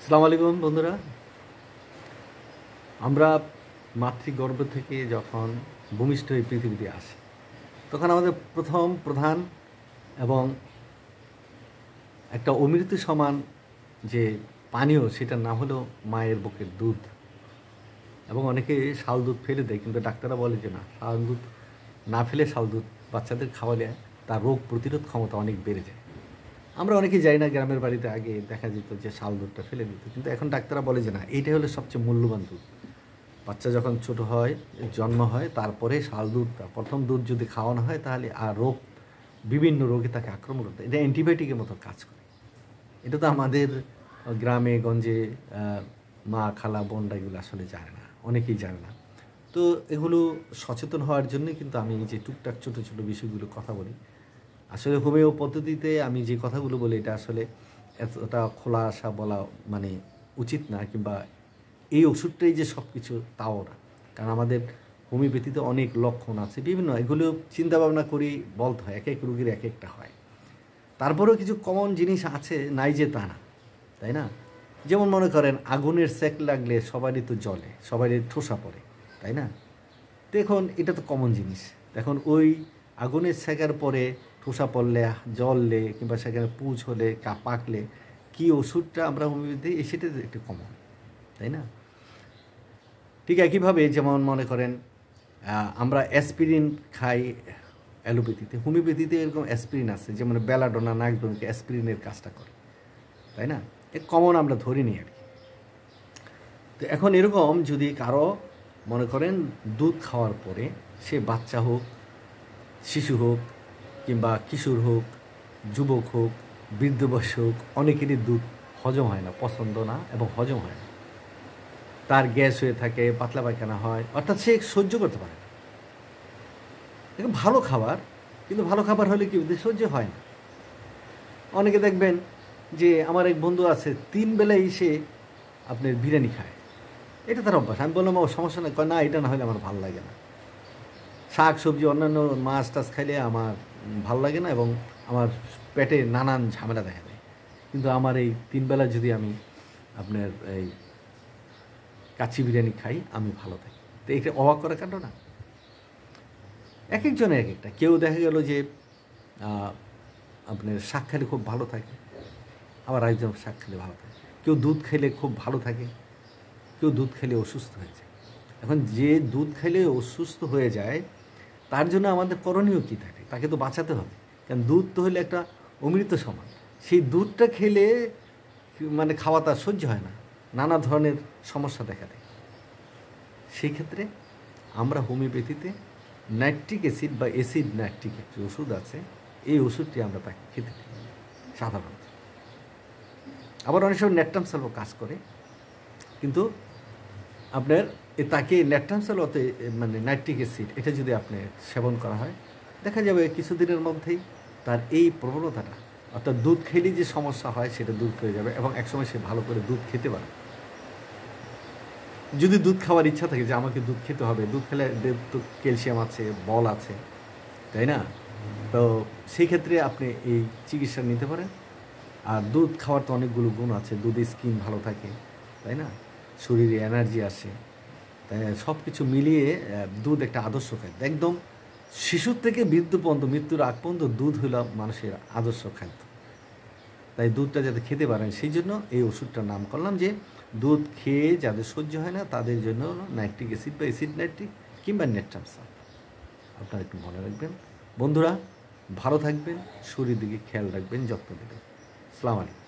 আসসালামু আলাইকুম বন্ধুরা। আমরা মাতৃগর্ভ থেকে যখন ভূমিষ্ঠ হয়ে পৃথিবীতে আসি তখন আমাদের প্রথম প্রধান এবং একটা অমৃত সমান যে পানীয় সেটার নাম হলো মায়ের বুকের দুধ। এবং অনেকে শাল দুধ ফেলে দেয়, কিন্তু ডাক্তাররা বলে যে না, শাল দুধ না ফেলে শাল দুধ বাচ্চাদের খাওয়ালে তার রোগ প্রতিরোধ ক্ষমতা অনেক বেড়ে যায়। আমরা অনেকেই যাই না, গ্রামের বাড়িতে আগে দেখা যেত যে শাল দুধটা ফেলে দিত, কিন্তু এখন ডাক্তাররা বলে যে না, এইটাই হলো সবচেয়ে মূল্যবান দুধ। বাচ্চা যখন ছোট হয়, জন্ম হয়, তারপরে শাল দুধটা প্রথম দুধ যদি খাওয়ানো হয় তাহলে আর বিভিন্ন রোগে তাকে আক্রমণ করতে, এটা অ্যান্টিবায়োটিকের মতো কাজ করে। এটা তো আমাদের গ্রামে গঞ্জে মা খালা বোনরা এগুলো আসলে জানে না, অনেকেই জানে না। তো এগুলো সচেতন হওয়ার জন্যই কিন্তু আমি এই যে টুকটাক ছোটো ছোটো বিষয়গুলো কথা বলি। আসলে হোমিও পদ্ধতিতে আমি যে কথাগুলো বলি এটা আসলে এতটা খোলাসা বলা মানে উচিত না, কিংবা এই ওষুধটাই যে সব কিছু তাও না। কারণ আমাদের হোমিওপ্যাথিতে অনেক লক্ষণ আছে বিভিন্ন, এগুলো চিন্তাভাবনা করি বলতে হয়, এক এক রোগীর এক একটা হয়। তারপরেও কিছু কমন জিনিস আছে, নাই যে তা না, তাই না? যেমন মনে করেন আগুনের সেক লাগলে সবারই তো জ্বলে, সবারই ঠোসা পড়ে, তাই না? দেখুন এটা তো কমন জিনিস। এখন ওই আগুনের সেকার পরে ঠোসা পড়লে, জ্বললে, কিংবা সেখানে পুঁজ হলে, পাকলে কী ওষুধটা আমরা হোমিওপ্যাথি সেটা একটু কমন, তাই না? ঠিক একইভাবে যেমন মনে করেন আমরা অ্যাসপিরিন খাই অ্যালোপ্যাথিতে, হোমিওপ্যাথিতে এরকম অ্যাসপিরিন আছে, যেমন বেলাডোনা নাকডোনকে অ্যাসপিরিনের কাজটা করে, তাই না? এ কমন আমরা ধরি নিই আর কি। তো এখন এরকম যদি কারো মনে করেন দুধ খাওয়ার পরে, সে বাচ্চা হোক, শিশু হোক, কিংবা কিশোর হোক, যুবক হোক, বৃদ্ধ বয়স হোক, অনেকেরই দুধ হজম হয় না, পছন্দ না এবং হজম হয় না, তার গ্যাস হয়ে থাকে, পাতলা পায়খানা হয়, অর্থাৎ সে সহ্য করতে পারে না। দেখুন ভালো খাবার, কিন্তু ভালো খাবার হলে কি সহ্য হয় না। অনেকে দেখবেন যে আমার এক বন্ধু আছে 3 বেলাই সে আপনার বিরিয়ানি খায়, এটা তার অভ্যাস। আমি বললাম ও সমস্যা নেই, কয় না এটা না হলে আমার ভালো লাগে না। শাক সবজি অন্যান্য মাছ টাছ খাইলে আমার ভালো লাগে না এবং আমার পেটে নানান ঝামেলা দেখা দেয়, কিন্তু আমার এই 3 বেলা যদি আমি আপনার এই কাচ্চি বিরিয়ানি খাই আমি ভালো থাকি। তো এটা অবাক করার কাণ্ড না? এক একজনের এক একটা। কেউ দেখা গেল যে আপনার শাক খেলে খুব ভালো থাকে, আবার আরেকজন শাক খেলে ভালো থাকে। কেউ দুধ খেলে খুব ভালো থাকে, কেউ দুধ খেলে অসুস্থ হয়ে যায়। এখন যে দুধ খেলে অসুস্থ হয়ে যায় তার জন্য আমাদের করণীয় কী থাকে? তাকে তো বাঁচাতে হবে, কারণ দুধ তো হলে একটা অমৃত সমান। সেই দুধটা খেলে মানে খাওয়া তার সহ্য হয় না, নানা ধরনের সমস্যা দেখা দেয়। সেই ক্ষেত্রে আমরা হোমিওপ্যাথিতে নাইট্রিক অ্যাসিড বা অ্যাসিড নাইট্রিক একটি ওষুধ আছে, এই ওষুধটি আমরা তাকে খেতে দিই সাধারণত। আবার অনেক সময় ন্যাট্রামসালও কাজ করে, কিন্তু আপনার তাকে ন্যাট্রামসালতে মানে নাইট্রিক অ্যাসিড এটা যদি আপনি সেবন করা হয়, দেখা যাবে কিছুদিনের মধ্যেই তার এই প্রবণতাটা, অর্থাৎ দুধ খেলেই যে সমস্যা হয় সেটা দূর হয়ে যাবে এবং একসময় সে ভালো করে দুধ খেতে পারে। যদি দুধ খাওয়ার ইচ্ছা থাকে যে আমাকে দুধ খেতে হবে, দুধ খেলে তো ক্যালসিয়াম আছে, বল আছে, তাই না? তো সেই ক্ষেত্রে আপনি এই চিকিৎসা নিতে পারেন। আর দুধ খাওয়ার তো অনেকগুলো গুণ আছে, দুধে স্কিন ভালো থাকে, তাই না? শরীরে এনার্জি আসে, তাই সব কিছু মিলিয়ে দুধ একটা আদর্শ খাদ্য। একদম শিশুর থেকে বৃদ্ধ পর্যন্ত, মৃত্যুর আগ পর্যন্ত দুধ হলো মানুষের আদর্শ খাদ্য। তাই দুধটা যাতে খেতে পারেন সেই জন্য এই ওষুধটার নাম করলাম, যে দুধ খেয়ে যাদের সহ্য হয় না তাদের জন্য হলো নাইট্রিক অ্যাসিড বা অ্যাসিড নাইট্রিক কিংবা নেট্রামসাল। আপনারা একটু মনে রাখবেন বন্ধুরা, ভালো থাকবেন, শরীর দিকে খেয়াল রাখবেন, যত্ন নেবেন। আসসালামু আলাইকুম।